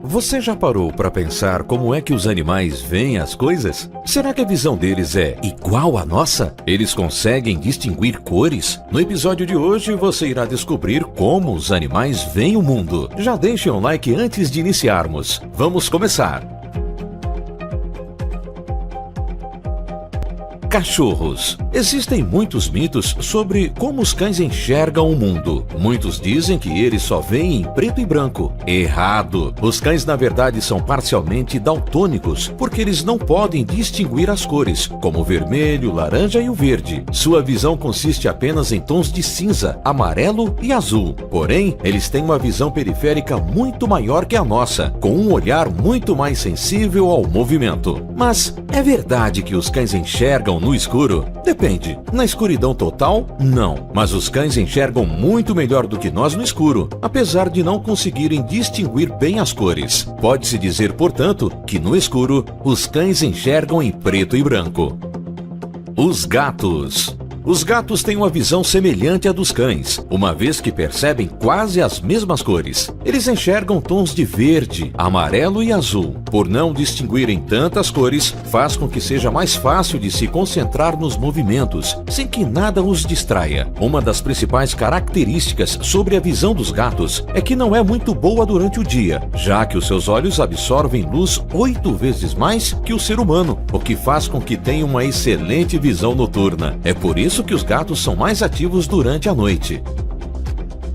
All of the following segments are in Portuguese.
Você já parou para pensar como é que os animais veem as coisas? Será que a visão deles é igual à nossa? Eles conseguem distinguir cores? No episódio de hoje você irá descobrir como os animais veem o mundo. Já deixe um like antes de iniciarmos. Vamos começar! Cachorros. Existem muitos mitos sobre como os cães enxergam o mundo. Muitos dizem que eles só veem em preto e branco. Errado! Os cães na verdade são parcialmente daltônicos, porque eles não podem distinguir as cores, como o vermelho, o laranja e o verde. Sua visão consiste apenas em tons de cinza, amarelo e azul. Porém, eles têm uma visão periférica muito maior que a nossa, com um olhar muito mais sensível ao movimento. Mas é verdade que os cães enxergam no escuro? Depende. Na escuridão total, não. Mas os cães enxergam muito melhor do que nós no escuro, apesar de não conseguirem distinguir bem as cores. Pode-se dizer, portanto, que no escuro, os cães enxergam em preto e branco. Os gatos. Os gatos têm uma visão semelhante à dos cães, uma vez que percebem quase as mesmas cores. Eles enxergam tons de verde, amarelo e azul. Por não distinguirem tantas cores, faz com que seja mais fácil de se concentrar nos movimentos, sem que nada os distraia. Uma das principais características sobre a visão dos gatos é que não é muito boa durante o dia, já que os seus olhos absorvem luz 8 vezes mais que o ser humano, o que faz com que tenham uma excelente visão noturna. É por isso que os gatos são mais ativos durante a noite.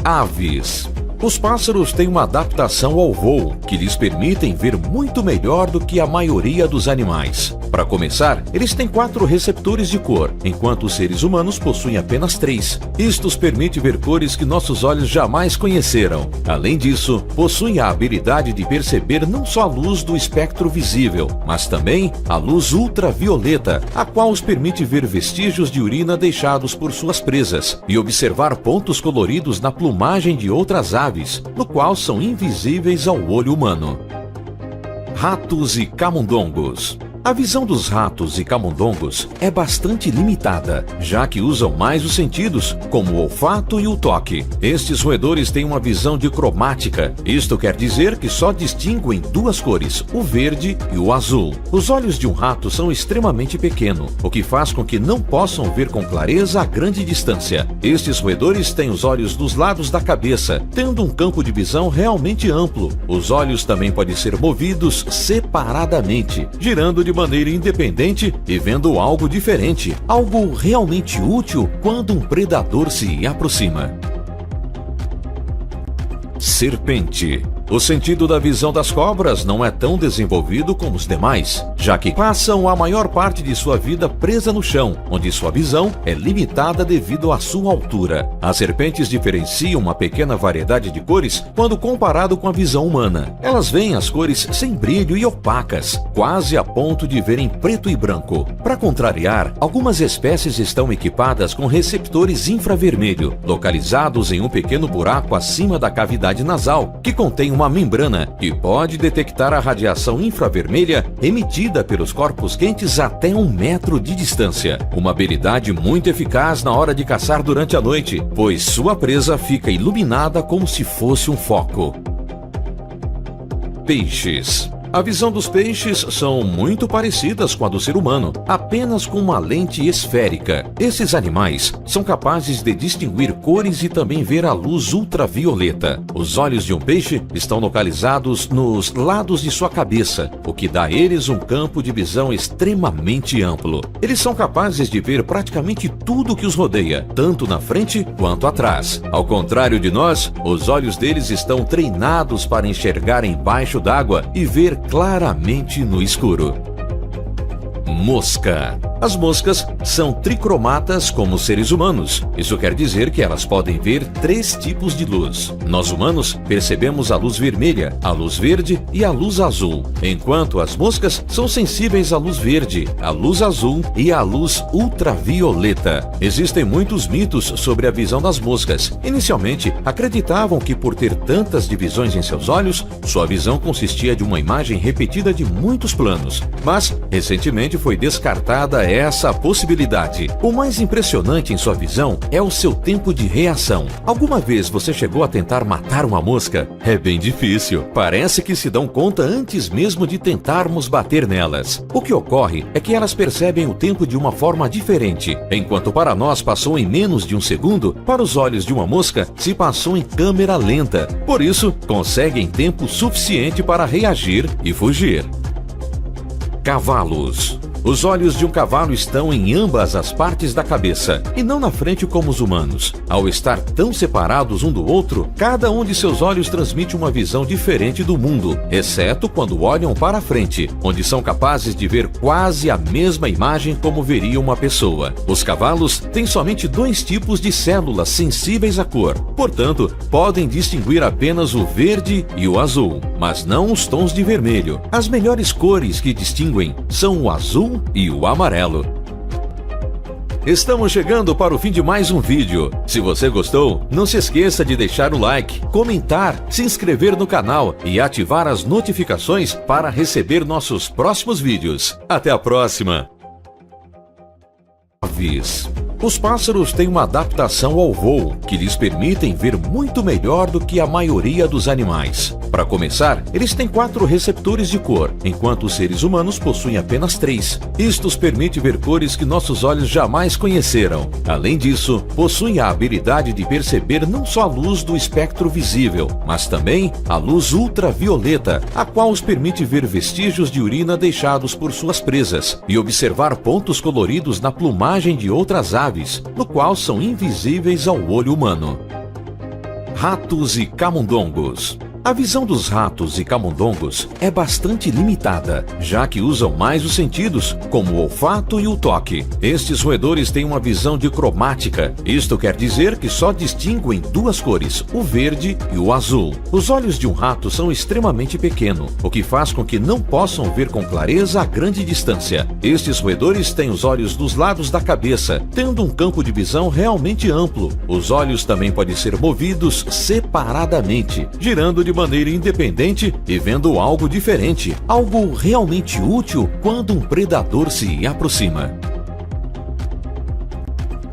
Aves. Os pássaros têm uma adaptação ao voo, que lhes permitem ver muito melhor do que a maioria dos animais. Para começar, eles têm 4 receptores de cor, enquanto os seres humanos possuem apenas 3. Isto os permite ver cores que nossos olhos jamais conheceram. Além disso, possuem a habilidade de perceber não só a luz do espectro visível, mas também a luz ultravioleta, a qual os permite ver vestígios de urina deixados por suas presas e observar pontos coloridos na plumagem de outras aves, no qual são invisíveis ao olho humano. Ratos e camundongos. A visão dos ratos e camundongos é bastante limitada, já que usam mais os sentidos, como o olfato e o toque. Estes roedores têm uma visão dicromática. Isto quer dizer que só distinguem 2 cores, o verde e o azul. Os olhos de um rato são extremamente pequenos, o que faz com que não possam ver com clareza a grande distância. Estes roedores têm os olhos dos lados da cabeça, tendo um campo de visão realmente amplo. Os olhos também podem ser movidos separadamente, girando de maneira independente e vendo algo diferente, algo realmente útil quando um predador se aproxima. Serpente. O sentido da visão das cobras não é tão desenvolvido como os demais, já que passam a maior parte de sua vida presa no chão, onde sua visão é limitada devido à sua altura. As serpentes diferenciam uma pequena variedade de cores quando comparado com a visão humana. Elas veem as cores sem brilho e opacas, quase a ponto de verem preto e branco. Para contrariar, algumas espécies estão equipadas com receptores infravermelho, localizados em um pequeno buraco acima da cavidade nasal, que contém uma membrana que pode detectar a radiação infravermelha emitida pelos corpos quentes até 1 metro de distância. Uma habilidade muito eficaz na hora de caçar durante a noite, pois sua presa fica iluminada como se fosse um foco. Peixes. A visão dos peixes são muito parecidas com a do ser humano, apenas com uma lente esférica. Esses animais são capazes de distinguir cores e também ver a luz ultravioleta. Os olhos de um peixe estão localizados nos lados de sua cabeça, o que dá a eles um campo de visão extremamente amplo. Eles são capazes de ver praticamente tudo que os rodeia, tanto na frente quanto atrás. Ao contrário de nós, os olhos deles estão treinados para enxergar embaixo d'água e ver claramente no escuro. Mosca. As moscas são tricromatas como os seres humanos. Isso quer dizer que elas podem ver 3 tipos de luz. Nós humanos percebemos a luz vermelha, a luz verde e a luz azul, enquanto as moscas são sensíveis à luz verde, à luz azul e à luz ultravioleta. Existem muitos mitos sobre a visão das moscas. Inicialmente, acreditavam que por ter tantas divisões em seus olhos, sua visão consistia de uma imagem repetida de muitos planos. Mas, recentemente foi descartada é essa a possibilidade. O mais impressionante em sua visão é o seu tempo de reação. Alguma vez você chegou a tentar matar uma mosca? É bem difícil. Parece que se dão conta antes mesmo de tentarmos bater nelas. O que ocorre é que elas percebem o tempo de uma forma diferente. Enquanto para nós passou em menos de um segundo, para os olhos de uma mosca se passou em câmera lenta. Por isso, conseguem tempo suficiente para reagir e fugir. Cavalos. Os olhos de um cavalo estão em ambas as partes da cabeça, e não na frente como os humanos. Ao estar tão separados um do outro, cada um de seus olhos transmite uma visão diferente do mundo, exceto quando olham para a frente, onde são capazes de ver quase a mesma imagem como veria uma pessoa. Os cavalos têm somente 2 tipos de células sensíveis à cor, portanto, podem distinguir apenas o verde e o azul, mas não os tons de vermelho. As melhores cores que distinguem são o azul e o amarelo. Estamos chegando para o fim de mais um vídeo. Se você gostou, não se esqueça de deixar o like, comentar, se inscrever no canal e ativar as notificações para receber nossos próximos vídeos. Até a próxima! Aves. Os pássaros têm uma adaptação ao voo que lhes permitem ver muito melhor do que a maioria dos animais. Para começar, eles têm 4 receptores de cor, enquanto os seres humanos possuem apenas 3. Isto os permite ver cores que nossos olhos jamais conheceram. Além disso, possuem a habilidade de perceber não só a luz do espectro visível, mas também a luz ultravioleta, a qual os permite ver vestígios de urina deixados por suas presas e observar pontos coloridos na plumagem de outras aves, no qual são invisíveis ao olho humano. Ratos e camundongos. A visão dos ratos e camundongos é bastante limitada, já que usam mais os sentidos, como o olfato e o toque. Estes roedores têm uma visão dicromática. Isto quer dizer que só distinguem 2 cores, o verde e o azul. Os olhos de um rato são extremamente pequenos, o que faz com que não possam ver com clareza a grande distância. Estes roedores têm os olhos dos lados da cabeça, tendo um campo de visão realmente amplo. Os olhos também podem ser movidos separadamente, girando de maneira independente e vendo algo diferente, algo realmente útil quando um predador se aproxima.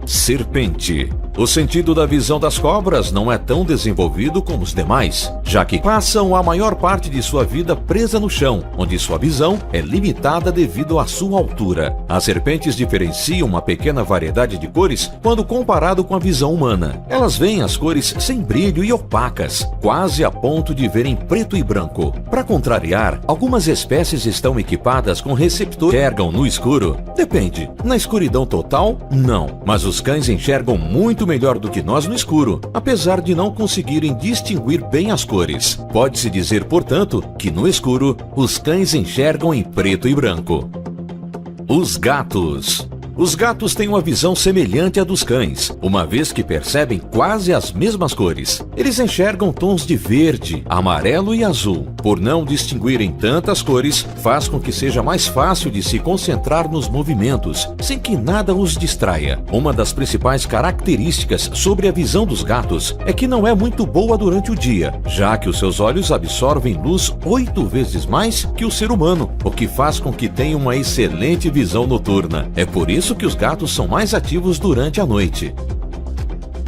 Serpente. O sentido da visão das cobras não é tão desenvolvido como os demais, já que passam a maior parte de sua vida presa no chão, onde sua visão é limitada devido à sua altura. As serpentes diferenciam uma pequena variedade de cores quando comparado com a visão humana. Elas veem as cores sem brilho e opacas, quase a ponto de verem preto e branco. Para contrariar, algumas espécies estão equipadas com receptores que enxergam no escuro. Depende. Na escuridão total, não. Mas os cães enxergam muito melhor do que nós no escuro, apesar de não conseguirem distinguir bem as cores. Pode-se dizer, portanto, que no escuro, os cães enxergam em preto e branco. Os gatos. Os gatos têm uma visão semelhante à dos cães, uma vez que percebem quase as mesmas cores. Eles enxergam tons de verde, amarelo e azul. Por não distinguirem tantas cores, faz com que seja mais fácil de se concentrar nos movimentos, sem que nada os distraia. Uma das principais características sobre a visão dos gatos é que não é muito boa durante o dia, já que os seus olhos absorvem luz 8 vezes mais que o ser humano, o que faz com que tenham uma excelente visão noturna. É por isso que os gatos são mais ativos durante a noite.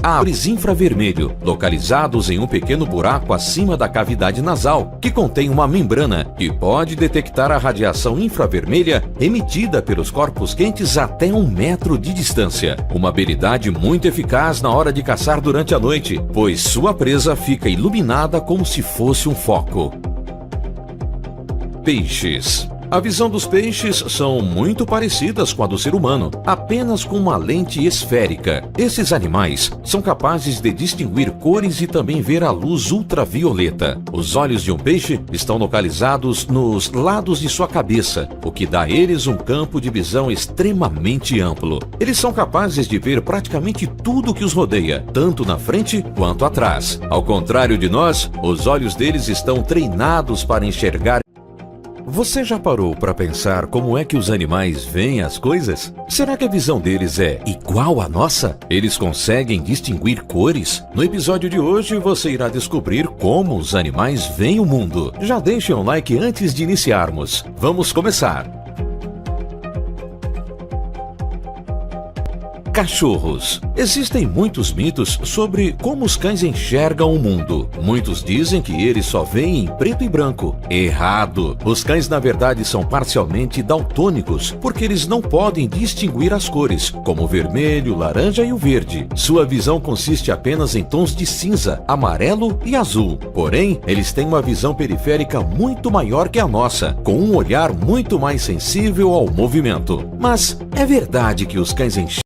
Ares infravermelho, localizados em um pequeno buraco acima da cavidade nasal, que contém uma membrana e pode detectar a radiação infravermelha emitida pelos corpos quentes até 1 metro de distância. Uma habilidade muito eficaz na hora de caçar durante a noite, pois sua presa fica iluminada como se fosse um foco. Peixes. A visão dos peixes são muito parecidas com a do ser humano, apenas com uma lente esférica. Esses animais são capazes de distinguir cores e também ver a luz ultravioleta. Os olhos de um peixe estão localizados nos lados de sua cabeça, o que dá a eles um campo de visão extremamente amplo. Eles são capazes de ver praticamente tudo que os rodeia, tanto na frente quanto atrás. Ao contrário de nós, os olhos deles estão treinados para enxergar. Você já parou para pensar como é que os animais veem as coisas? Será que a visão deles é igual à nossa? Eles conseguem distinguir cores? No episódio de hoje você irá descobrir como os animais veem o mundo. Já deixe um like antes de iniciarmos. Vamos começar! Cachorros. Existem muitos mitos sobre como os cães enxergam o mundo. Muitos dizem que eles só veem em preto e branco. Errado! Os cães na verdade são parcialmente daltônicos, porque eles não podem distinguir as cores, como o vermelho, laranja e o verde. Sua visão consiste apenas em tons de cinza, amarelo e azul. Porém, eles têm uma visão periférica muito maior que a nossa, com um olhar muito mais sensível ao movimento. Mas é verdade que os cães enxergam